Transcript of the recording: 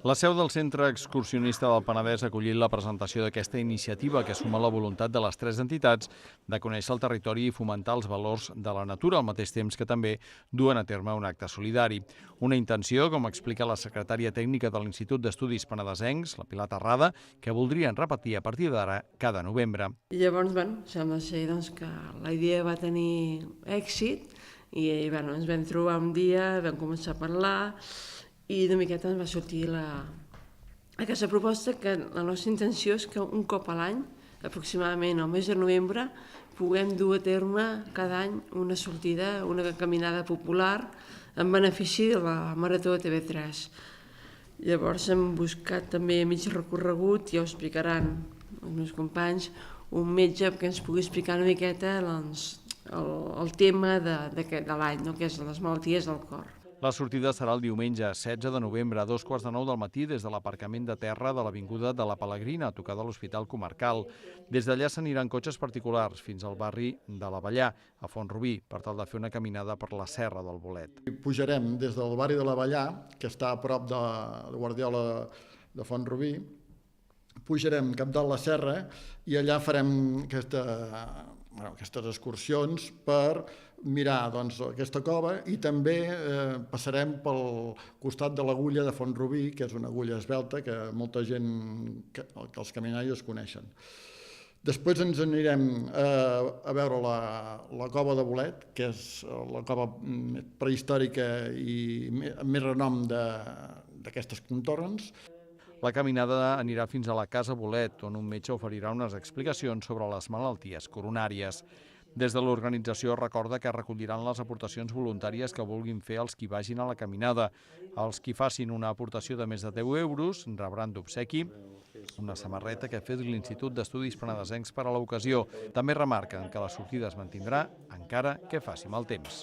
La seu del Centre Excursionista del Penedès ha acollit la presentació d'aquesta iniciativa que suma la voluntat de les tres entitats de conèixer el territori i fomentar els valors de la natura, al mateix temps que també duen a terme un acte solidari. Una intenció, com explica la secretària tècnica de l'Institut d'Estudis Penedesencs, la Pilar Terrada, que voldrien repetir a partir d'ara cada novembre. I llavors, sembla ser que la idea va tenir èxit i ens vam trobar un dia, vam començar a parlar i una miqueta ens va sortir aquesta proposta, que la nostra intenció és que un cop a l'any, aproximadament al mes de novembre, puguem dur a terme cada any una sortida, una caminada popular en benefici de la Marató de TV3. Llavors hem buscat també a mig recorregut, ja ho explicaran els meus companys, un metge que ens pugui explicar una miqueta el tema de l'any, que és les malalties del cor. La sortida serà el diumenge 16 de novembre a 2:15 del matí des de l'aparcament de terra de l'Avinguda de la Pelegrina, a tocar de l'Hospital Comarcal. Des d'allà s'aniran cotxes particulars fins al barri de l'Avellà, a Font-rubí, per tal de fer una caminada per la Serra del Bolet. Pujarem des del barri de l'Avellà, que està a prop de Guardiola de Font-rubí, pujarem cap dalt la serra i allà farem aquestes excursions per mirar aquesta cova i també passarem pel costat de l'Agulla de Font-rubí, que és una agulla esvelta que molta gent, que els caminaires coneixen. Després ens anirem a veure la cova de Bolet, que és la cova prehistòrica i amb més renom d'aquestes contorns. La caminada anirà fins a la Casa Bolet, on un metge oferirà unes explicacions sobre les malalties coronàries. Des de l'organització recorda que recolliran les aportacions voluntàries que vulguin fer els qui vagin a la caminada. Els qui facin una aportació de més de 10 euros rebran d'obsequi una samarreta que ha fet l'Institut d'Estudis Penedesencs per a l'ocasió. També remarquen que la sortida es mantindrà encara que faci mal temps.